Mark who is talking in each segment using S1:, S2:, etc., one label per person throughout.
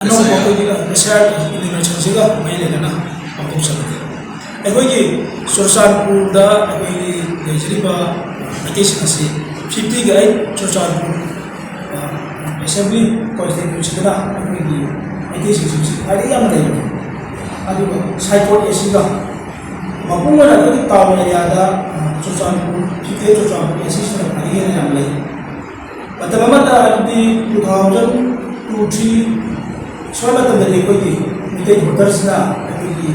S1: ꯑꯅꯧꯕ ꯑꯩꯈꯣꯏꯒꯤ ꯅꯦꯁꯅꯦꯜ ꯏꯂꯤꯃꯤꯅꯦꯁꯟꯁꯤꯒ ꯃꯔꯤ ꯂꯩꯅꯅ ꯄꯥꯡꯊꯣꯛꯆꯕꯅꯤ ꯑꯩꯈꯣꯏꯒꯤ ꯆꯨꯔꯆꯥꯟꯄꯨꯔꯗ ꯑꯩꯈꯣꯏꯒꯤ ꯂꯩꯖꯔꯤꯕ ꯃꯩꯇꯩꯁꯤꯡ ꯑꯁꯤ 58 ꯆꯨꯔꯆꯥꯟꯄꯨꯔ ꯑꯦꯁꯦꯝꯕ꯭ꯂꯤ ꯀꯣꯟꯁꯇꯤꯇ꯭ꯌꯨꯟꯁꯤꯗꯅ ꯑꯩꯈꯣꯏꯒꯤ ꯃꯩꯇꯩꯁꯤꯡꯁꯤ ꯈ꯭ꯋꯥꯏꯗꯒꯤ ꯌꯥꯝꯅ ꯂꯩꯕꯅꯤ ꯑꯗꯨꯒ ꯁꯥꯏꯀꯣꯠ ꯑꯁꯤꯒ ꯃꯄꯨꯡ ꯑꯣꯏꯅ ꯑꯩꯈꯣꯏꯒꯤ ꯇꯥꯎꯟ ꯑꯦꯔꯤꯌꯥꯗ ꯆꯨꯔꯆꯥꯟꯄꯨꯔ 58 ꯆꯨꯔꯆꯥꯟꯄꯨꯔ ꯑꯁꯤꯁꯤꯅ ꯈ꯭ꯋꯥꯏꯗꯒꯤ ꯍꯦꯟꯅ ꯌꯥꯝ ꯂꯩ ꯃꯇꯝ ꯑꯃꯗ ꯍꯥꯏꯕꯗꯤ 2002-3 ꯁ꯭ꯋꯥꯏ ꯃꯇꯝꯗꯗꯤ ꯑꯩꯈꯣꯏꯒꯤ ꯃꯩꯇꯩ ꯚꯣꯇꯔꯁꯤꯅ ꯑꯩꯈꯣꯏꯒꯤ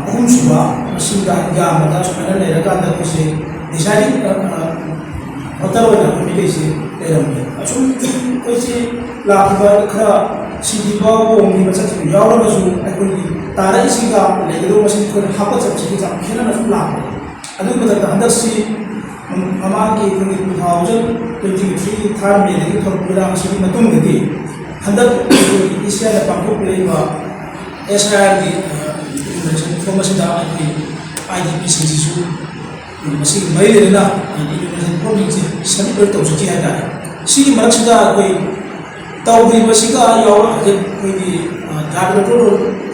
S1: ꯑꯍꯨꯝꯁꯨꯕ ꯃꯁꯤꯡꯗ ꯌꯥꯝꯕꯗ ꯁꯨꯃꯥꯏꯅ ꯂꯩꯔꯀꯥꯟꯗ ꯑꯩꯈꯣꯏꯁꯦ ꯗꯤꯁꯥꯏꯗꯤꯡ ꯚꯣꯇꯔ ꯑꯣꯏꯅ ꯑꯩꯈꯣꯏ ꯃꯩꯇꯩꯁꯤ ꯂꯩꯔꯝꯃꯤ ꯑꯁꯨꯝ ꯑꯩꯈꯣꯏꯁꯤ ꯂꯥꯛꯈꯤꯕ ꯈꯔ ꯁꯤꯈꯤꯕ ꯍꯣꯡꯈꯤꯕ ꯆꯠꯈꯤꯕ ꯌꯥꯎꯔꯒꯁꯨ ꯑꯩꯈꯣꯏꯒꯤ ꯇꯥꯔꯛꯏꯁꯤꯒ ꯂꯩꯒꯗꯧꯕ ꯃꯁꯤꯡ ꯑꯩꯈꯣꯏꯅ ꯍꯥꯞꯀꯠꯆꯕꯁꯤꯒ ꯌꯥꯝ ꯈꯦꯠꯅꯅ ꯁꯨꯝ ꯂꯥꯛꯄ ꯑꯗꯨꯒꯤ ꯃꯊꯛꯇ ꯍꯟꯗꯛꯁꯤ ꯃꯃꯥꯡꯒꯤ ꯑꯩꯈꯣꯏꯒꯤ 2023 3 ꯃꯦꯗꯒꯤ ꯊꯣꯛꯂꯛꯄ ꯏꯔꯥꯡ ꯑꯁꯤꯒꯤ ꯃꯇꯨꯡꯗꯗꯤ ꯍꯟꯗꯛ ꯏꯁꯤꯌꯥꯗ ꯄꯥꯡꯊꯣꯛꯂꯤꯕ SIRꯒꯤ ꯏꯂꯤꯃꯤꯅꯦꯁꯟ ꯐꯣꯔꯝ ꯑꯁꯤꯗ ꯑꯩꯈꯣꯏ IDPꯁꯤꯡꯁꯤꯁꯨ ꯃꯁꯤꯒꯤ ꯃꯔꯤ ꯂꯩꯅꯅ ꯏꯂꯤꯃꯤꯅꯦꯁꯟ ꯐꯣꯔꯝꯁꯤꯡꯁꯤ ꯁꯕꯃꯤꯠ ꯂꯣꯏ ꯇꯧꯖꯈꯤ ꯍꯥꯏꯇꯥꯔꯦ ꯁꯤꯒꯤ ꯃꯔꯛꯁꯤꯗ ꯑꯩꯈꯣꯏ ꯇꯧꯈꯤꯕꯁꯤꯒ ꯌꯥꯎꯔꯛꯑꯒ ꯑꯩꯈꯣꯏꯒꯤ ꯗ꯭ꯔꯥꯐ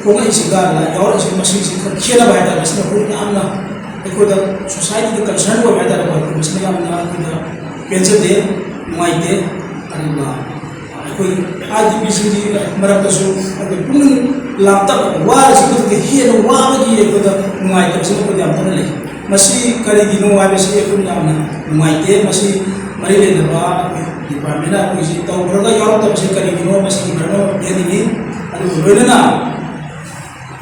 S1: ꯐꯣꯡꯉꯛꯏꯁꯤꯒ ꯌꯥꯎꯔꯛꯏꯁꯤꯒ ꯃꯁꯤꯡꯁꯤ ꯈꯔ ꯈꯦꯠꯅꯕ ꯍꯥꯏꯇꯥꯔꯦ ꯃꯁꯤꯅ ꯑꯩꯈꯣꯏ ꯌꯥꯝꯅ ꯑꯩꯈꯣꯏꯗ ꯁꯣꯁꯥꯏꯇꯤꯗ ꯀꯟꯁꯔꯟ ꯑꯣꯏꯕ ꯍꯥꯏꯇꯥꯔꯦ ꯃꯁꯤꯅ ꯌꯥꯝꯅ ꯑꯩꯈꯣꯏꯗ ꯄꯦꯟꯖꯗꯦ ꯅꯨꯡꯉꯥꯏꯇꯦ ꯑꯗꯨꯒ ꯑꯩꯈꯣꯏ IDPꯁꯤꯡꯒꯤ ꯃꯔꯛꯇꯁꯨ ꯑꯩꯈꯣꯏ ꯄꯨꯛꯅꯤꯡ ꯂꯥꯡꯇꯛ ꯋꯥꯔꯤꯁꯤꯡꯗꯨꯗꯒꯤ ꯍꯦꯟꯅ ꯋꯥꯕꯒꯤ ꯑꯩꯈꯣꯏꯗ ꯅꯨꯡꯉꯥꯏꯇꯕꯁꯤꯅ ꯑꯩꯈꯣꯏꯗ ꯌꯥꯝ ꯀꯟꯅ ꯂꯩ ꯃꯁꯤ ꯀꯔꯤꯒꯤꯅꯣ ꯍꯥꯏꯕꯁꯤ ꯑꯩꯈꯣꯏꯅ ꯌꯥꯝꯅ ꯅꯨꯡꯉꯥꯏꯇꯦ ꯃꯁꯤ ꯃꯔꯤ ꯂꯩꯅꯕ ꯑꯩꯈꯣꯏ ꯗꯤꯄꯥꯔꯠꯃꯦꯟꯅ ꯑꯩꯈꯣꯏꯁꯤ ꯇꯧꯈ꯭ꯔꯒ ꯌꯥꯎꯔꯛꯇꯕꯁꯤ ꯀꯔꯤꯒꯤꯅꯣ ꯃꯁꯤꯒꯤ ꯃꯔꯝ ꯑꯃ ꯄꯤꯍꯟꯅꯤꯡꯉꯤ ꯑꯗꯨꯒ ꯂꯣꯏꯅꯅ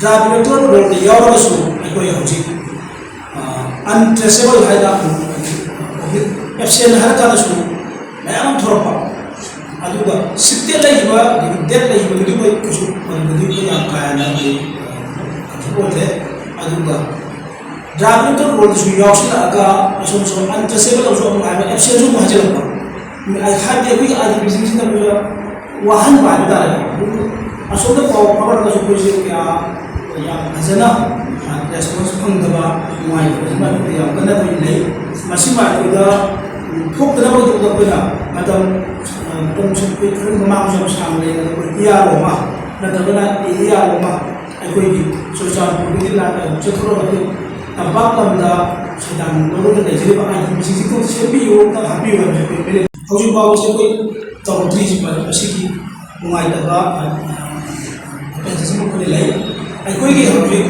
S1: ꯗ꯭ꯔꯥꯐ ꯏꯂꯦꯛꯇꯣꯔꯦꯜ ꯔꯣꯜꯗ ꯌꯥꯎꯔꯒꯁꯨ ꯑꯩꯈꯣꯏ ꯍꯧꯖꯤꯛ ꯑꯟꯇ꯭ꯔꯦꯁꯦꯕꯜ ꯍꯥꯏꯅ ꯑꯦꯕꯁꯦꯟ ꯍꯥꯏꯔꯀꯥꯟꯗꯁꯨ ꯃꯌꯥꯝ ꯑꯃ ꯊꯣꯔꯛꯄ ꯑꯗꯨꯒ ꯁꯤꯠꯇꯦꯠ ꯂꯩꯈꯤꯕ ꯗꯦꯠ ꯂꯩꯈꯤꯕꯗꯨꯗꯤ ꯑꯩꯈꯣꯏ ꯀꯩꯁꯨ ꯃꯗꯨꯗꯤ ꯑꯩꯈꯣꯏ ꯌꯥꯝ ꯀꯥ ꯍꯦꯟꯅ ꯀꯩꯁꯨ ꯑꯣꯏꯗ꯭ꯔꯦ ꯑꯗꯨꯒ ꯗ꯭ꯔꯥꯐ ꯏꯂꯦꯛꯇꯣꯔꯦꯜ ꯔꯣꯜꯗꯁꯨ ꯌꯥꯎꯁꯤꯜꯂꯛꯑꯒ ꯑꯁꯣꯝ ꯑꯟꯇ꯭ꯔꯦꯁꯦꯕꯜ ꯑꯃꯁꯨ ꯑꯃꯨꯛ ꯍꯥꯏꯕ ꯑꯦꯕꯁꯦꯟꯁꯨ ꯑꯃꯨꯛ ꯍꯥꯏꯖꯤꯜꯂꯛꯄ ꯍꯥꯏꯕꯗꯤ ꯑꯩꯈꯣꯏꯒꯤ IDPꯁꯤꯡꯁꯤꯅ ꯑꯩꯈꯣꯏꯗ ꯋꯥꯍꯟꯕ ꯍꯥꯏꯕ ꯇꯥꯔꯦ ꯑꯁꯣꯝꯗ ꯄꯥꯎ ꯐꯥꯎꯔꯒꯁꯨ ꯑꯩꯈꯣꯏꯁꯦ ꯀꯌꯥ ꯌꯥꯝ ꯐꯖꯅ ꯔꯦꯁꯄꯣꯟꯁ ꯐꯪꯗꯕ ꯅꯨꯡꯉꯥꯏꯇꯕ ꯑꯩꯈꯣꯏꯗ ꯌꯥꯝ ꯀꯟꯅ ꯑꯩꯈꯣꯏ ꯂꯩ ꯃꯁꯤꯃ ꯑꯩꯈꯣꯏꯗ ꯊꯣꯛꯇꯅꯕꯒꯤꯗꯃꯛꯇ ꯑꯩꯈꯣꯏꯅ ꯃꯇꯝꯁꯨ ꯑꯩꯈꯣꯏ ꯈꯔ ꯃꯃꯥꯡꯁꯨ ꯌꯥꯝ ꯁꯥꯡꯅ ꯂꯩꯔꯒ ꯑꯩꯈꯣꯏ ERO ꯑꯃ ꯅꯠꯇ꯭ꯔꯒꯅ AERO ꯑꯃ ꯑꯩꯈꯣꯏꯒꯤ ꯆꯨꯔꯆꯥꯟꯄꯨꯔꯗꯒꯤ ꯆꯠꯊꯣꯛꯂꯒ ꯑꯩꯈꯣꯏ ꯇꯝꯄꯥꯛ ꯂꯝꯗ ꯁꯩꯗꯥꯡ ꯂꯧꯔꯒ ꯂꯩꯖꯔꯤꯕ IDPꯁꯤꯡꯁꯤꯕꯨ ꯁꯦꯝꯕꯤꯌꯨ ꯑꯃꯇꯪ ꯍꯥꯞꯄꯤꯌꯨ ꯍꯥꯏꯕꯁꯦ ꯑꯩꯈꯣই ꯍꯧꯖꯤꯛ ꯐꯥꯎꯕꯁꯦ ꯑꯩꯈꯣই ꯇꯧꯔꯛꯇ꯭ꯔꯤꯁꯤ ꯃꯁꯤꯒꯤ ꯅꯨꯡꯉꯥꯏꯇꯕ ꯑꯩꯈꯣꯏꯅ ꯂꯩ ꯑꯩꯈꯣꯏꯒꯤ ꯍꯧꯖꯤꯛ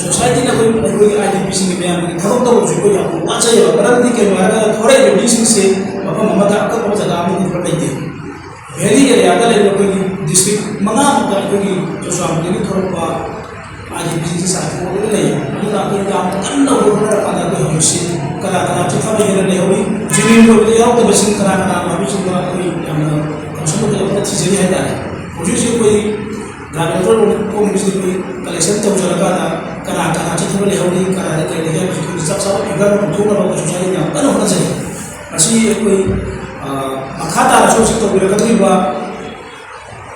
S1: ꯁꯣꯁꯥꯏꯇꯤꯅ ꯑꯩꯈꯣꯏꯒꯤ IDPꯁꯤꯡꯒꯤ ꯃꯌꯥꯝꯒꯤ ꯊꯕꯛ ꯇꯧꯕꯁꯨ ꯑꯩꯈꯣꯏ ꯌꯥꯝ ꯋꯥꯖꯩꯑꯕ ꯃꯔꯝꯗꯤ ꯀꯩꯅꯣ ꯍꯥꯏꯔꯒ ꯊꯣꯔꯛꯏꯕ ꯃꯤꯁꯤꯡꯁꯦ ꯃꯐꯝ ꯑꯃꯗ ꯑꯀꯛꯅꯕ ꯖꯒꯥ ꯑꯃꯗ ꯈꯔ ꯂꯩꯇꯦ ꯚꯦꯂꯤ ꯑꯦꯔꯤꯌꯥꯗ ꯂꯩꯕ ꯑꯩꯈꯣꯏꯒꯤ ꯗꯤꯁꯇ꯭ꯔꯤꯛ 5ꯃꯨꯛꯇ ꯑꯩꯈꯣꯏꯒꯤ ꯆꯨꯔꯆꯥꯟꯄꯨꯔꯗꯒꯤ ꯊꯣꯔꯛꯄ IDPꯁꯤꯡꯁꯤ ꯆꯥꯏꯊꯣꯛꯑꯒ ꯂꯩ ꯑꯗꯨꯅ ꯑꯩꯈꯣꯏ ꯌꯥꯝ ꯀꯟꯅ ꯍꯣꯠꯅꯔꯀꯥꯟꯗ ꯑꯩꯈꯣꯏ ꯍꯧꯖꯤꯛꯁꯤ ꯀꯅꯥ ꯆꯠꯊꯕ ꯍꯦꯟꯅ ꯂꯩꯍꯧꯔꯤ ꯖꯦꯅꯤꯝ ꯑꯣꯏꯕꯗ ꯌꯥꯎꯗꯕꯁꯤꯡ ꯀꯅꯥ ꯍꯥꯏꯕꯁꯤꯡꯗꯣ ꯑꯩꯈꯣꯏ ꯌꯥꯝꯅ ꯀꯟꯁꯔꯟ ꯑꯣꯏꯕ ꯊꯤꯖꯔꯤ ꯍꯥꯏꯇꯥꯔꯦ ꯍꯧꯖꯤꯛꯁꯤ ꯑꯩꯈꯣꯏ ꯗ꯭ꯔꯥꯐ ꯏꯂꯦꯛꯇꯣꯔꯦꯜ ꯐꯣꯔꯝꯁꯤꯗ ꯑꯩꯈꯣꯏ ꯀꯂꯦꯛꯁꯟ ꯇꯧꯖꯔꯀꯥꯟꯗ ꯀꯅꯥ ꯆꯠꯊꯕ ꯂꯩꯍꯧꯔꯤ ꯀꯅꯥꯗ ꯀꯔꯤ ꯂꯩꯒꯦ ꯍꯥꯏꯕꯁꯤ ꯑꯩꯈꯣꯏ ꯆꯞ ꯆꯥꯕ ꯐꯤꯒꯔ ꯄꯨꯊꯣꯛꯅꯕ ꯑꯩꯈꯣꯏ ꯁꯣꯁꯥꯏꯇꯤꯅ ꯌꯥꯝ ꯀꯟꯅ ꯍꯣꯠꯅꯖꯩ ꯃꯁꯤ ꯑꯩꯈꯣꯏ ꯃꯈꯥ ꯇꯥꯅꯁꯨ ꯍꯧꯖꯤꯛ ꯇꯧꯕꯤꯔꯛꯀꯗꯧꯔꯤꯕ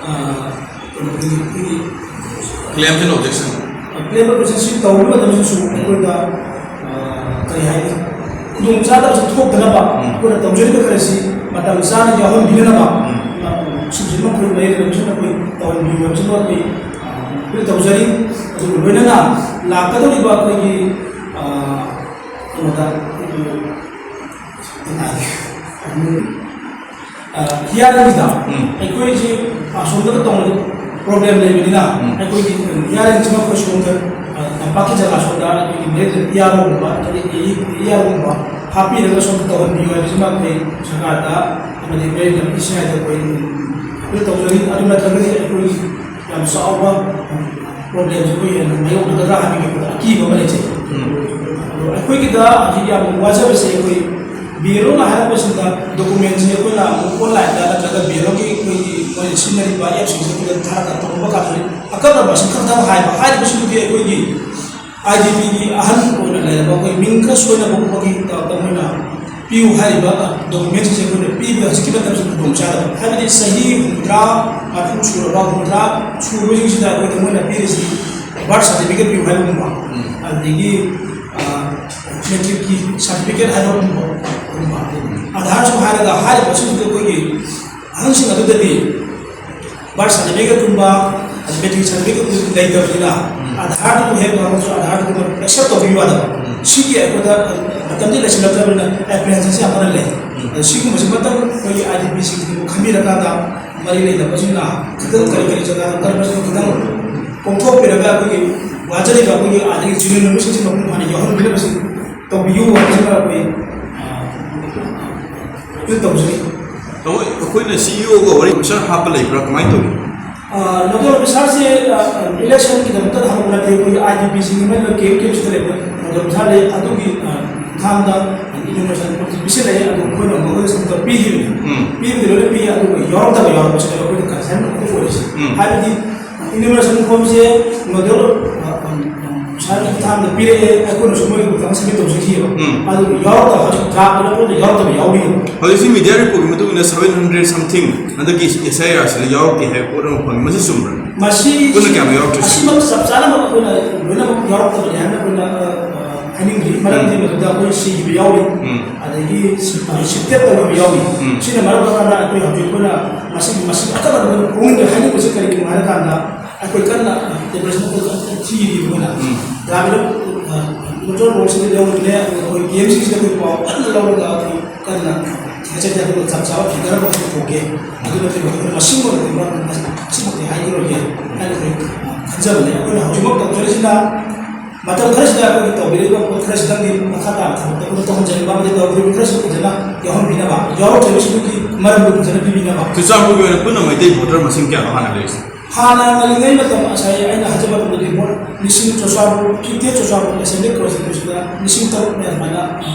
S1: ꯑꯩꯈꯣꯏꯒꯤ
S2: claims and objection
S1: ꯑꯣꯕꯖꯦꯛꯁꯟꯁꯤ ꯇꯧꯕ ꯃꯇꯝꯗꯁꯨ ꯑꯩꯈꯣꯏꯗ ꯀꯔꯤ ꯍꯥꯏꯅꯤ ꯈꯨꯗꯣꯡꯆꯥꯗꯕꯁꯤ ꯊꯣꯛꯇꯅꯕ ꯑꯩꯈꯣꯏꯅ ꯇꯧꯖꯔꯤꯕ ꯈꯔꯁꯤ ꯃꯇꯝ ꯆꯥꯅ ꯌꯥꯎꯍꯟꯕꯤꯅꯅꯕ ꯁꯤꯁꯤꯃ ꯑꯩꯈꯣꯏ ꯂꯩꯔꯤꯕꯁꯤꯅ ꯑꯩꯈꯣꯏ ꯇꯧꯍꯟꯕꯤꯌꯨ ꯍꯥꯏꯕꯁꯤꯃ ꯑꯩꯈꯣꯏ ꯇꯧꯖꯔꯤ ꯑꯗꯨꯒ ꯂꯣꯏꯅꯅ ꯂꯥꯛꯀꯗꯧꯔꯤꯕ ꯑꯩꯈꯣꯏꯒꯤ ꯀꯩꯅꯣꯗ ꯍꯤꯌꯥꯔꯤꯡꯁꯤꯗ ꯑꯩꯈꯣꯏꯁꯤ ꯑꯁꯣꯝꯗꯒ ꯇꯧꯅ ꯄ꯭ꯔꯣꯕ꯭ꯂꯦꯝ ꯂꯩꯕꯅꯤꯅ ꯑꯩꯈꯣꯏꯒꯤ ꯍꯤꯌꯥꯔꯤꯡꯁꯤꯃ ꯑꯩꯈꯣꯏ ꯁꯣꯝꯗ ꯇꯝꯄꯥꯛꯀꯤ ꯖꯒꯥ ꯁꯣꯝꯗ ꯑꯩꯈꯣꯏꯒꯤ EROꯒꯨꯝꯕ ꯑꯗꯒꯤ EROꯒꯨꯝꯕ ꯍꯥꯞꯄꯤꯔꯒ ꯁꯣꯝꯗ ꯇꯧꯍꯟꯕꯤꯌꯨ ꯍꯥꯏꯕꯁꯤꯃ ꯑꯩꯈꯣꯏ ꯁꯔꯀꯥꯔꯗ ꯑꯃꯗꯤ ICIꯗ ꯑꯩꯈꯣꯏ ꯇꯧꯖꯔꯤ ꯑꯗꯨ ꯅꯠꯇ꯭ꯔꯒꯗꯤ ꯑꯩꯈꯣꯏꯒꯤ ꯌꯥꯝ ꯆꯥꯎꯕ ꯄ꯭ꯔꯣꯕ꯭ꯂꯦꯝꯁꯦ ꯑꯩꯈꯣꯏ ꯍꯦꯟꯅ ꯃꯥꯌꯣꯛꯅꯒꯗ꯭ꯔꯥ ꯍꯥꯏꯕꯒꯤ ꯑꯀꯤꯕ ꯑꯃ ꯂꯩꯖꯩ ꯑꯗꯣ ꯑꯩꯈꯣꯏꯒꯤꯗ ꯍꯧꯖꯤꯛ ꯌꯥꯝꯅ ꯋꯥꯖꯕꯁꯦ ꯑꯩꯈꯣꯏ BLOꯅ ꯍꯥꯏꯔꯛꯄꯁꯤꯗ ꯗꯣꯀꯨꯃꯦꯟꯁꯦ ꯑꯩꯈꯣꯏꯅ ꯑꯃꯨꯛ ꯑꯣꯟꯂꯥꯏꯟꯗ ꯅꯠꯇ꯭ꯔꯒ BLOꯒꯤ ꯑꯩꯈꯣꯏꯒꯤ ꯃꯣꯏꯅ ꯁꯤꯖꯤꯟꯅꯔꯤꯕ ꯑꯦꯞꯁꯤꯡꯁꯦ ꯑꯩꯈꯣꯏꯗ ꯊꯥꯔꯒ ꯇꯧꯕ ꯀꯥꯟꯗ ꯑꯀꯛꯅꯕ ꯃꯁꯤꯡ ꯈꯛꯇꯪ ꯍꯥꯏꯔꯤꯕꯁꯤꯡꯗꯨꯗꯤ ꯑꯩꯈꯣꯏꯒꯤ IDPꯒꯤ ꯑꯍꯟ ꯑꯣꯏꯅ ꯂꯩꯔꯕ ꯑꯩꯈꯣꯏ ꯃꯤꯡ ꯈꯔ ꯁꯣꯏꯅꯕꯒꯨꯝꯕꯒꯤ ꯃꯣꯏꯅ ꯄꯤꯌꯨ ꯍꯥꯏꯔꯤꯕ ꯗꯣꯀꯨꯃꯦꯟꯁꯤꯡꯁꯦ ꯑꯩꯈꯣꯏꯅ ꯄꯤꯕ ꯍꯧꯖꯤꯛꯀꯤ ꯃꯇꯝꯁꯤ ꯈꯨꯗꯣꯡꯆꯥꯗꯕ ꯍꯥꯏꯕꯗꯤ ꯆꯍꯤ 30-40 ꯁꯨꯔꯕ 50 ꯁꯨꯔꯕꯁꯤꯡꯁꯤꯗ ꯑꯩꯈꯣꯏꯗ ꯃꯣꯏꯅ ꯄꯤꯔꯤꯁꯤ ꯕꯥꯔꯊ ꯁꯥꯔꯇꯤꯐꯤꯀꯦꯠ ꯄꯤꯌꯨ ꯍꯥꯏꯕꯒꯨꯝꯕ ꯑꯗꯨꯗꯒꯤ ꯃꯦꯇ꯭ꯔꯤꯛꯀꯤ ꯁꯥꯔꯇꯤꯐꯤꯀꯦꯠ ꯍꯥꯏꯕꯒꯨꯝꯕ ꯑꯙꯥꯔꯁꯨ ꯍꯥꯏꯔꯒ ꯍꯥꯏꯔꯤꯕꯁꯤꯡꯗꯨ ꯑꯩꯈꯣꯏꯒꯤ ꯑꯍꯟꯁꯤꯡ ꯑꯗꯨꯗꯗꯤ ꯕꯥꯔꯊ ꯁꯥꯔꯇꯤꯐꯤꯀꯦꯠꯀꯨꯝꯕ ꯃꯦꯇ꯭ꯔꯤꯛ ꯁꯥꯔꯇꯤꯐꯤꯀꯦꯠꯀꯨꯝꯕ ꯂꯩꯇꯕꯅꯤꯅ ꯑꯙꯥꯔꯗꯨ ꯍꯦꯛ ꯂꯧꯔꯁꯨ ꯑꯙꯥꯔꯗꯨ ꯑꯦꯛꯁꯦꯞ ꯇꯧꯕꯤꯌꯨ ꯌꯥꯗꯕ ꯁꯤꯒꯤ ꯑꯩꯈꯣꯏꯗ ꯃꯇꯝꯗꯤ ꯂꯩꯁꯤꯜꯂꯛꯇ꯭ꯔꯕꯅꯤꯅ ꯑꯦꯄ꯭ꯔꯤꯍꯦꯟꯁꯟꯁꯤ ꯌꯥꯝ ꯀꯟꯅ ꯂꯩ ꯁꯤꯒꯨꯝꯕꯁꯤ ꯃꯇꯝ ꯑꯩꯈꯣꯏꯒꯤ IDPꯁꯤꯡꯁꯤꯕꯨ ꯈꯟꯕꯤꯔꯀꯥꯟꯗ ꯃꯔꯤ ꯂꯩꯅꯕꯁꯤꯡꯅ ꯈꯤꯇꯪ ꯀꯔꯤ ꯖꯒꯥꯗ ꯀꯔꯝꯕꯁꯤꯡ ꯈꯤꯇꯪ ꯀꯣꯝꯊꯣꯛꯄꯤꯔꯒ ꯑꯩꯈꯣꯏꯒꯤ ꯋꯥꯖꯔꯤꯕ ꯑꯩꯈꯣꯏꯒꯤ ꯑꯗꯒꯤ ꯖꯨꯅꯤꯌꯔ ꯃꯦꯝꯕꯔꯁꯤꯡꯁꯤ ꯃꯄꯨꯡ ꯐꯥꯅ ꯌꯥꯎꯍꯟꯕꯤꯅꯕꯁꯤ ꯇꯧꯕꯤꯌꯨ ꯍꯥꯏꯕꯁꯤꯅ ꯑꯩꯈꯣꯏ ꯑꯄꯤꯜ ꯇꯧꯖꯔꯤ
S2: ꯑꯩꯈꯣꯏꯅ CEO ꯒ ꯋꯥꯔꯤ ꯁꯥꯔ ꯍꯥꯞꯄ ꯂꯩꯕ꯭ꯔꯥ ꯀꯃꯥꯏꯅ ꯇꯧꯏ
S1: ꯅꯣꯗꯦꯜ ꯑꯣꯐꯤꯁꯥꯔꯁꯦ ꯏꯂꯦꯛꯁꯟꯒꯤꯗꯃꯛꯇ ꯍꯪꯕ ꯅꯠꯇꯦ ꯑꯩꯈꯣꯏꯒꯤ IDPꯁꯤꯡꯒꯤ ꯃꯅꯨꯡꯗ ꯀꯦꯝꯞꯁꯤꯗ ꯂꯩꯕ ꯅꯣꯗꯦꯜ ꯑꯣꯐꯤꯁꯥꯔ ꯂꯩ ꯑꯗꯨꯒꯤ ꯈꯨꯠꯊꯥꯡꯗ ꯏꯅꯣꯒ꯭ꯔꯦꯁꯟ ꯄꯤꯁꯤꯜꯂꯛꯑꯦ ꯑꯗꯨ ꯑꯩꯈꯣꯏꯅ ꯃꯈꯣꯏꯗ ꯄꯤꯈꯤꯕꯅꯤ ꯄꯤꯕꯗꯤ ꯂꯣꯏꯅ ꯄꯤ ꯑꯗꯨꯒ ꯌꯥꯎꯔꯛꯇꯕ ꯌꯥꯎꯔꯛꯄꯁꯤꯗ ꯑꯩꯈꯣꯏꯅ ꯀꯟꯁꯔꯟ ꯑꯣꯏꯔꯤꯁꯤ ꯍꯥꯏꯕꯗꯤ ꯏꯅꯣꯒ꯭ꯔꯦꯁꯟ ꯐꯣꯔꯝꯁꯦ ꯅꯣꯗꯦꯜ ꯑꯣꯐꯤꯁꯥꯔꯒꯤ ꯈꯨꯠꯊꯥꯡꯗ ꯄꯤꯔꯛꯑꯦ ꯑꯩꯈꯣꯏꯅꯁꯨ ꯃꯣꯏꯒꯤ ꯈꯨꯠꯊꯥꯡꯗ ꯁꯕꯃꯤꯠ ꯇꯧꯖꯈꯤꯑꯕ ꯑꯗꯨ ꯌꯥꯎꯔꯛꯇꯕ ꯍꯧꯖꯤꯛ ꯗ꯭ꯔꯥꯐꯇ ꯄꯣꯠꯇ ꯌꯥꯎꯔꯛꯇꯕ ꯌꯥꯎꯔꯤꯕ
S2: ꯍꯧꯖꯤꯛꯁꯤ ꯃꯤꯗꯤꯌꯥ ꯔꯤꯄꯣꯔꯠꯀꯤ ꯃꯇꯨꯡ ꯏꯟꯅ 700 something ꯍꯟꯗꯛꯀꯤ SIR ꯁꯤꯗ ꯌꯥꯎꯔꯛꯇꯦ ꯍꯥꯏꯕ ꯄꯣꯠ ꯑꯃ ꯐꯪꯉꯤ ꯃꯁꯤ ꯆꯨꯝꯕ꯭ꯔꯥ
S1: ꯃꯁꯤ
S2: ꯄꯨꯟꯅ ꯀꯌꯥꯝ ꯌꯥꯎꯔꯛꯇ꯭ꯔꯤꯁꯤ
S1: ꯑꯁꯤꯃꯛ ꯆꯞ ꯆꯥꯅꯃꯛ ꯑꯩꯈꯣꯏꯅ ꯂꯣꯏꯅꯃꯛ ꯌꯥꯎꯔꯛꯇꯕꯅꯤ ꯍꯥꯏꯅ ꯑꯩꯈꯣꯏꯅ ꯍꯥꯏꯅꯤꯡꯗ꯭ꯔꯤ ꯃꯔꯝꯗꯤ ꯃꯗꯨꯗ ꯑꯩꯈꯣꯏ ꯁꯤꯈꯤꯕ ꯌꯥꯎꯏ ꯑꯗꯒꯤ ꯁꯤꯞꯇꯦꯠ ꯇꯧꯈꯤꯕ ꯌꯥꯎꯏ ꯁꯤꯅ ꯃꯔꯝ ꯑꯣꯏꯔꯀꯥꯟꯗ ꯑꯩꯈꯣꯏ ꯍꯧꯖꯤꯛ ꯑꯩꯈꯣꯏꯅ ꯃꯁꯤ ꯑꯀꯛꯅꯕ ꯑꯩꯈꯣꯏꯅ ꯄꯨꯛꯅꯤꯡ ꯍꯥꯏꯅꯤꯡꯕꯁꯤ ꯀꯔꯤꯒꯤꯅꯣ ꯍꯥꯏꯔꯀꯥꯟꯗ ꯑꯩꯈꯣꯏ ꯀꯟꯅ ꯗꯦꯕꯂꯞꯃꯦꯟ ꯊꯤꯔꯤ ꯑꯩꯈꯣꯏꯅ ꯒ꯭ꯔꯥꯃꯤꯟ ꯏꯂꯦꯛꯇ꯭ꯔꯣꯜ ꯕꯣꯔꯗꯁꯤꯗ ꯌꯧꯔꯤꯕꯅꯦ ꯑꯩꯈꯣꯏ GMCꯁꯤꯗ ꯑꯩꯈꯣꯏ ꯄꯥꯎ ꯀꯟꯅ ꯂꯧꯔꯒ ꯑꯩꯈꯣꯏ ꯀꯟꯅ ꯊꯤꯒꯠꯆꯔꯤ ꯑꯗꯨꯒ ꯆꯞ ꯆꯥꯕ ꯐꯤꯒꯔ ꯑꯃ ꯄꯨꯊꯣꯛꯀꯦ ꯑꯗꯨ ꯅꯠꯇ꯭ꯔꯒ ꯑꯩꯈꯣꯏꯅ ꯃꯁꯤꯡ ꯑꯣꯏꯅ ꯑꯁꯤꯃꯛꯇꯤ ꯍꯥꯏꯈꯤꯔꯣꯏꯒꯦ ꯍꯥꯏꯅ ꯑꯩꯈꯣꯏ ꯈꯟꯖꯕꯅꯦ ꯑꯩꯈꯣꯏꯅ ꯍꯧꯖꯤꯛꯃꯛ ꯇꯧꯖꯔꯤꯁꯤꯅ ꯃꯇꯝ ꯈꯔꯁꯤꯗ ꯑꯩꯈꯣꯏꯒꯤ ꯇꯧꯕꯤꯔꯤꯕ ꯄꯣꯠ ꯈꯔꯁꯤꯗꯪꯗꯤ ꯃꯈꯥ ꯇꯥꯕ ꯊꯕꯛꯇ ꯑꯩꯈꯣꯏꯅ ꯇꯧꯍꯟꯖꯔꯤꯕ ꯑꯃꯗꯤ ꯇꯧꯔꯤꯕ ꯈꯔꯁꯨ ꯐꯖꯅ ꯌꯥꯎꯍꯟꯕꯤꯅꯕ ꯌꯥꯎꯔꯛꯇ꯭ꯔꯤꯕꯁꯤꯡꯗꯨꯒꯤ ꯃꯔꯝꯗꯨ ꯐꯖꯅ ꯄꯤꯕꯤꯅꯕ
S2: ꯆꯨꯔꯆꯥꯟꯄꯨꯔꯒꯤ ꯑꯣꯏꯅ ꯄꯨꯟꯅ ꯃꯩꯇꯩ ꯚꯣꯇꯔ ꯃꯁꯤꯡ ꯀꯌꯥꯅꯣ ꯍꯥꯟꯅ ꯂꯩꯔꯤꯁꯦ
S1: ꯍꯥꯟꯅ ꯉꯜꯂꯤꯉꯩ ꯃꯇꯝ ꯉꯁꯥꯏ ꯑꯩꯅ ꯍꯥꯏꯖꯕ ꯃꯇꯝꯗꯗꯤ ꯃꯣꯠ ꯂꯤꯁꯤꯡ ꯆꯨꯔꯆꯥꯟꯄꯨꯔ 50 ꯆꯨꯔꯆꯥꯟꯄꯨꯔ ꯑꯦꯁꯦꯝꯕ꯭ꯂꯤ ꯀꯣꯟꯁꯇꯤꯇ꯭ꯌꯨꯟꯁꯤꯗ ꯂꯤꯁꯤꯡ 3 ꯑꯗꯨꯃꯥꯏꯅ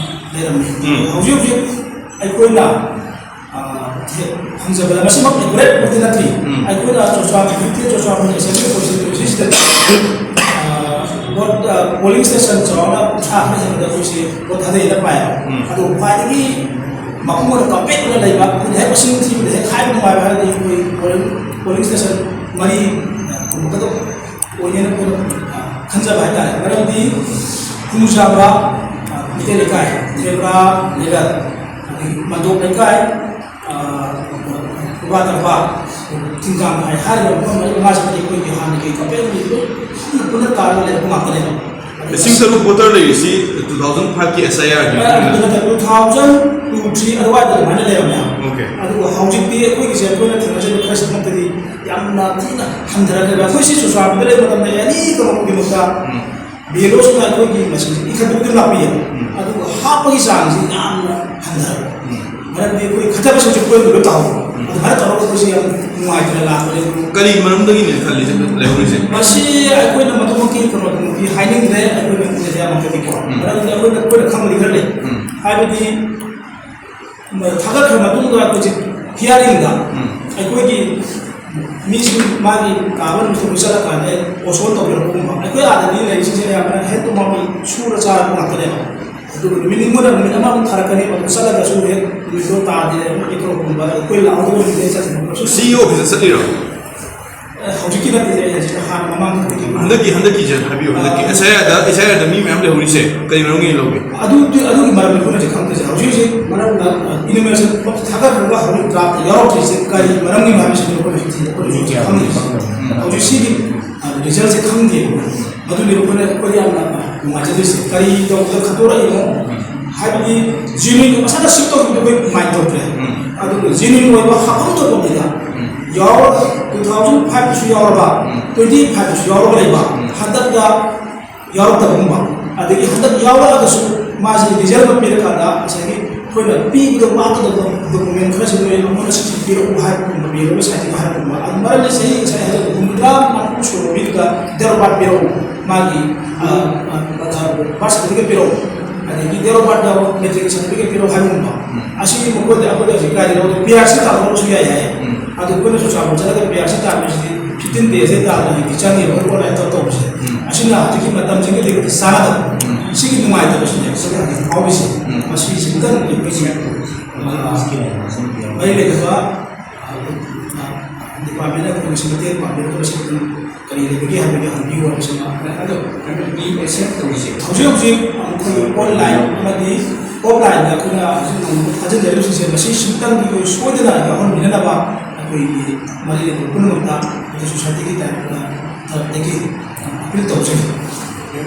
S1: ꯂꯩꯔꯝꯃꯤ ꯍꯧꯖꯤꯛ ꯍꯧꯖꯤꯛ ꯑꯩꯈꯣꯏꯅ ꯐꯪꯖꯕꯗ ꯃꯁꯤꯃꯛ ꯑꯦꯀꯨꯔꯦꯠꯃꯛꯇꯤ ꯅꯠꯇ꯭ꯔꯤ ꯑꯩꯈꯣꯏꯅ ꯆꯨꯔꯆꯥꯟꯄꯨꯔ 50 ꯆꯨꯔꯆꯥꯟꯄꯨꯔ ꯑꯦꯁꯦꯝꯕ꯭ꯂꯤ ꯀꯣꯟꯁꯇꯤꯇ꯭ꯌꯨꯟꯁꯤꯗ ꯄꯣꯂꯤꯡ ꯁ꯭ꯇꯦꯁꯟ ꯆꯥꯎꯔꯥꯛꯅ ꯈꯔ ꯍꯦꯟꯕꯗ ꯑꯩꯈꯣꯏꯁꯤ ꯚꯣꯠ ꯊꯥꯗꯩꯅ ꯄꯥꯏꯌꯦꯕ ꯑꯗꯨ ꯈ꯭ꯋꯥꯏꯗꯒꯤ ꯃꯄꯨꯡ ꯑꯣꯏꯅ ꯀꯝꯄꯦꯛ ꯑꯣꯏꯅ ꯂꯩꯕ ꯑꯩꯈꯣꯏꯅ ꯍꯦꯛ ꯃꯁꯤꯡ ꯊꯤꯕꯗ ꯍꯦꯛ ꯍꯥꯏꯕ ꯅꯨꯡꯉꯥꯏꯕ ꯍꯥꯏꯔꯒꯗꯤ ꯑꯩꯈꯣꯏ ꯄꯣꯂꯤꯡ ꯁ꯭ꯇꯦꯁꯟ 4 ꯒꯨꯝꯕꯗ ꯑꯣꯏꯅꯦꯅ ꯑꯩꯈꯣꯏꯅ ꯈꯟꯖꯕ ꯍꯥꯏꯇꯥꯔꯦ ꯃꯔꯝꯗꯤ ꯈꯨꯅꯨꯡꯆꯥꯕ ꯃꯤꯇꯩ ꯂꯩꯀꯥꯏ ꯊꯦꯕ꯭ꯔꯥ ꯂꯩꯔꯛ ꯑꯗꯒꯤ ꯃꯟꯗꯣꯞ ꯂꯩꯀꯥꯏ ꯎꯕꯥ ꯇꯝꯄꯥꯛ ꯊꯤꯡꯒꯥꯡ ꯍꯥꯏꯔꯤꯕ ꯃꯐꯝ 5 ꯑꯩꯈꯣꯏꯒꯤ ꯍꯥꯟꯅꯒꯤ ꯀꯝꯄꯦꯛ ꯄꯨꯟꯅ ꯇꯥꯔꯒ ꯂꯩꯔꯛꯄ ꯉꯥꯛꯇꯅꯦꯕ
S2: ꯂꯤꯁꯤꯡ 3 ꯚꯣꯇꯔ ꯂꯩꯔꯤꯁꯤ 2005ꯀꯤ SIR ꯒꯤ
S1: 2002-3 ꯑꯗꯨꯋꯥꯏꯗ ꯑꯗꯨꯃꯥꯏꯅ ꯂꯩꯔꯝꯃꯦ
S2: ꯑꯣꯀꯦ
S1: ꯑꯗꯨꯒ ꯍꯧꯖꯤꯛꯇꯤ ꯑꯩꯈꯣꯏꯒꯤꯁꯦ ꯑꯩꯈꯣꯏꯅ ꯊꯦꯡꯅꯖꯔꯤꯕ ꯈꯔꯁꯤꯃꯛꯇꯗꯤ ꯌꯥꯝꯅ ꯊꯤꯅ ꯍꯟꯊꯔꯛꯈ꯭ꯔꯦꯕ ꯑꯩꯈꯣꯏꯁꯤ ꯆꯨꯔꯆꯥꯟꯄꯨꯔꯗ ꯂꯩꯕ ꯃꯇꯝꯗ ꯑꯦꯅꯤ ꯀꯔꯝꯕ ꯈꯨꯗꯤꯡꯃꯛꯇ BLOꯁꯤꯅ ꯑꯩꯈꯣꯏꯒꯤ ꯃꯁꯤꯡꯁꯤ ꯏꯈꯠꯄꯗꯤ ꯂꯥꯛꯄꯤꯌꯦ ꯑꯗꯨꯒ ꯍꯥꯞꯄꯒꯤ ꯆꯥꯡꯁꯤ ꯌꯥꯝꯅ ꯍꯟꯊꯔꯛꯄ ꯃꯔꯝꯗꯤ ꯑꯩꯈꯣꯏ ꯈꯠꯊꯕꯁꯤꯡꯁꯨ ꯑꯩꯈꯣꯏ ꯂꯣꯏ ꯇꯥꯍꯧꯕ ꯑꯗꯨꯃꯥꯏꯅ ꯇꯧꯔꯒ ꯑꯩꯈꯣꯏꯁꯤ ꯌꯥꯝ ꯅꯨꯡꯉꯥꯏꯇꯅ ꯂꯥꯛꯄꯅꯦ
S2: ꯀꯔꯤ ꯃꯔꯝꯗꯒꯤꯅꯦ ꯈꯜꯂꯤꯁꯦ ꯂꯩꯍꯧꯔꯤꯁꯦ
S1: ꯃꯁꯤ ꯑꯩꯈꯣꯏꯅ ꯃꯗꯨꯃꯛꯀꯤ ꯀꯩꯅꯣꯗꯨꯃꯛꯇꯤ ꯍꯥꯏꯅꯤꯡꯗ꯭ꯔꯦ ꯑꯩꯈꯣꯏꯅ ꯃꯤꯗꯤꯌꯥꯃꯛꯇꯗꯤꯀꯣ ꯃꯔꯝꯗꯤ ꯑꯩꯈꯣꯏꯅ ꯈꯪꯕꯗꯤ ꯈꯔ ꯂꯩ ꯍꯥꯏꯕꯗꯤ ꯊꯥꯒꯠꯈ꯭ꯔ ꯃꯇꯨꯡꯗ ꯑꯩꯈꯣꯏꯁꯦ ꯍꯤꯌꯥꯔꯤꯡꯗ ꯑꯩꯈꯣꯏꯒꯤ ꯃꯤꯁꯤꯡ ꯃꯥꯒꯤ ꯀꯥꯕ ꯅꯨꯃꯤꯠꯇꯨ ꯆꯠꯂꯀꯥꯟꯗ ꯄꯣꯁꯄꯣꯟ ꯇꯧꯕꯤꯔꯛꯄꯒꯨꯝꯕ ꯑꯩꯈꯣꯏ ꯑꯥꯗꯗꯤ ꯂꯩꯔꯤꯁꯤꯡꯁꯦ ꯑꯌꯥꯝꯕꯅ ꯍꯦꯛ ꯇꯨꯝꯃꯛꯄꯤ ꯁꯨꯔ ꯆꯥꯔꯕ ꯉꯥꯛꯇꯅꯦꯕ ꯑꯗꯨꯒ ꯅꯨꯃꯤꯠ ꯅꯤꯡꯕꯅ ꯅꯨꯃꯤꯠ ꯑꯃꯃꯨꯛ ꯊꯥꯔꯛꯀꯅꯤ ꯑꯗꯨ ꯆꯠꯂꯒꯁꯨ ꯍꯦꯛ ꯅꯨꯃꯤꯠꯇꯣ ꯇꯥꯗꯦ ꯑꯩꯈꯣꯏꯒꯨꯝꯕ ꯑꯩꯈꯣꯏ ꯂꯥꯛꯍꯧꯗꯕ ꯅꯨꯃꯤꯠꯇ ꯆꯠꯈꯤꯕꯁꯨ
S2: CEO ꯑꯣꯐꯤꯁꯇ ꯆꯠꯂꯤꯔꯣ
S1: ꯍꯧꯖꯤꯛꯀꯤ ꯅꯠꯇꯦ ꯑꯩ ꯍꯧꯖꯤꯛ ꯍꯥꯟꯅ ꯃꯃꯥꯡꯗ
S2: ꯍꯟꯗꯛꯀꯤꯁꯦ ꯍꯥꯏꯕꯤꯌꯨ ꯍꯟꯗꯛꯀꯤ SIRꯗ ꯃꯤ ꯃꯌꯥꯝ ꯂꯩꯍꯧꯔꯤꯁꯦ ꯀꯔꯤ ꯃꯔꯝꯒꯤ ꯂꯧꯒꯦ
S1: ꯑꯗꯨꯒꯤ ꯃꯔꯝꯗ ꯑꯩꯈꯣꯏꯅ ꯍꯧꯖꯤꯛ ꯈꯪꯗ꯭ꯔꯤꯁꯦ ꯍꯧꯖꯤꯛ ꯃꯔꯝꯗ ꯏꯅꯣꯃꯦꯁꯟ ꯊꯥꯒꯠꯈ꯭ꯔꯒ ꯍꯧꯖꯤꯛ ꯗ꯭ꯔꯥꯐꯇ ꯌꯥꯎꯔꯛꯇ꯭ꯔꯤꯁꯦ ꯀꯔꯤ ꯃꯔꯝꯒꯤꯅꯣ ꯍꯥꯏꯕꯁꯤꯅ ꯑꯩꯈꯣꯏꯅ ꯍꯧꯖꯤꯛ ꯈꯪꯗ꯭ꯔꯤꯁꯦ ꯍꯧꯖꯤꯛ ꯁꯤꯒꯤ ꯔꯤꯖꯜꯁꯦ ꯈꯪꯗꯦꯕ ꯃꯗꯨꯅꯤ ꯑꯩꯈꯣꯏ ꯌꯥꯝꯅ ꯅꯨꯡꯉꯥꯏꯖꯗꯣꯏꯁꯦ ꯀꯔꯤ ꯇꯧꯕꯗ ꯈꯟꯗꯣꯔꯛꯏꯅꯣ ꯍꯥꯏꯕꯗꯤ ꯖꯦꯅꯨꯏꯟ ꯃꯁꯥꯅ ꯁꯤꯞ ꯇꯧꯕꯗ ꯑꯩꯈꯣꯏ ꯃꯥꯏꯟ ꯇꯧꯗ꯭ꯔꯦ ꯑꯗꯨꯒ ꯖꯦꯅꯨꯏꯟ ꯑꯣꯏꯕ ꯍꯥꯞꯐꯝ ꯊꯣꯛꯄꯅꯤꯗ ꯌꯥꯎꯔꯒ 2005ꯗꯁꯨ ꯌꯥꯎꯔꯕ 25ꯗꯁꯨ ꯌꯥꯎꯔꯒ ꯂꯩꯕ ꯍꯟꯗꯛꯇ ꯌꯥꯎꯔꯛꯇꯕꯒꯨꯝꯕ ꯑꯗꯒꯤ ꯍꯟꯗꯛ ꯌꯥꯎꯔꯛꯑꯒꯁꯨ ꯃꯥꯁꯤ ꯔꯤꯖꯜ ꯑꯃ ꯄꯤꯔꯀꯥꯟꯗ ꯉꯁꯥꯏꯒꯤ ꯑꯩꯈꯣꯏꯅ ꯄꯤꯕꯗ ꯋꯥꯠꯀꯗꯕ ꯗꯣꯀꯨꯃꯦꯟ ꯈꯔꯁꯨ ꯂꯣꯏ ꯑꯃꯅ ꯁꯤ ꯄꯤꯔꯛꯎ ꯍꯥꯏꯕꯒꯨꯝꯕ BLOꯒꯤ ꯁꯥꯏꯠꯇꯒꯤ ꯍꯥꯏꯔꯛꯄꯒꯨꯝꯕ ꯑꯗꯨ ꯃꯔꯝꯗꯤ ꯆꯍꯤ ꯉꯁꯥꯏ ꯍꯥꯏꯖꯕ 54 ꯁꯨꯕ ꯃꯤꯗꯨꯗ ꯗꯦꯔꯣꯕꯥꯠ ꯄꯤꯔꯛꯎ ꯃꯥꯒꯤ ꯕꯥꯔꯊ ꯁꯥꯔꯇꯤꯐꯤꯀꯦꯠ ꯄꯤꯔꯛꯎ ꯑꯗꯒꯤ ꯗꯦꯔꯣꯕꯥꯠ ꯌꯥꯎꯕ ꯃꯦꯇ꯭ꯔꯤꯛ ꯁꯥꯔꯇꯤꯐꯤꯀꯦꯠ ꯄꯤꯔꯛꯎ ꯍꯥꯏꯕꯒꯨꯝꯕ ꯑꯁꯤ ꯃꯈꯣꯏꯗ ꯑꯩꯈꯣꯏꯗ ꯍꯧꯖꯤꯛ ꯀꯥꯏꯗ ꯂꯧꯗꯦ PRC ꯇꯥꯟꯊꯣꯛꯑꯁꯨ ꯌꯥꯏ ꯍꯥꯏ ꯑꯗꯨ ꯑꯩꯈꯣꯏꯅ ꯆꯨꯔꯆꯥꯟꯄꯨꯔ ꯆꯠꯂꯒ PRC ꯇꯥꯟꯕꯁꯤꯗꯤ 15 ꯗꯦꯖꯇꯩ ꯇꯥꯗꯅ ꯍꯧꯖꯤꯛꯇꯤ ꯆꯪꯉꯦꯕ ꯑꯣꯟꯂꯥꯏꯟ ꯇꯧꯕꯁꯦ ꯑꯁꯤꯅ ꯍꯧꯖꯤꯛꯀꯤ ꯃꯇꯝꯁꯤꯒꯗꯤ ꯆꯥꯟꯅꯗꯕ ꯁꯤꯒꯤ ꯅꯨꯡꯉꯥꯏꯇꯕꯁꯤꯅꯦ ꯁꯤꯗ ꯍꯧꯖꯤꯛ ꯐꯥꯎꯔꯤꯁꯦ ꯃꯁꯤꯁꯤ ꯑꯃꯨꯛꯇꯪ ꯑꯩꯈꯣꯏꯁꯤ ꯃꯔꯤ ꯂꯩꯅꯕ ꯗꯤꯄꯥꯔꯠꯃꯦꯟꯅ ꯑꯩꯈꯣꯏꯒꯤ ꯃꯇꯦꯡ ꯄꯥꯡꯕꯤꯔꯛꯄꯁꯤ ꯀꯔꯤ ꯂꯩꯕꯒꯦ ꯍꯥꯏꯕꯒꯤ ꯍꯪꯕꯤꯌꯨ ꯍꯥꯏꯕꯁꯤꯅ ꯑꯗꯣ ꯑꯦꯛꯁꯦꯞ ꯇꯧꯔꯤꯁꯦ ꯍꯧꯖꯤꯛ ꯑꯩꯈꯣꯏ ꯑꯣꯟꯂꯥꯏꯟ ꯑꯃꯗꯤ ꯑꯣꯐꯂꯥꯏꯟꯗ ꯑꯩꯈꯣꯏꯅ ꯍꯧꯖꯤꯛ ꯊꯥꯖꯤꯟꯖꯔꯤꯕꯁꯤꯡꯁꯦ ꯃꯁꯤ ꯁꯤꯝꯇꯪꯗꯤ ꯑꯩꯈꯣꯏ ꯁꯣꯏꯗꯅ ꯌꯥꯎꯍꯟꯕꯤꯅꯅꯕ ꯑꯩꯈꯣꯏꯒꯤ ꯃꯔꯤ ꯂꯩꯅꯕ ꯄꯨꯝꯅꯃꯛꯇ ꯁꯣꯁꯥꯏꯇꯤꯒꯤ ꯇꯥꯏꯞꯇ ꯇꯔꯞꯇꯒꯤ ꯑꯄꯤꯜ ꯇꯧꯖꯩ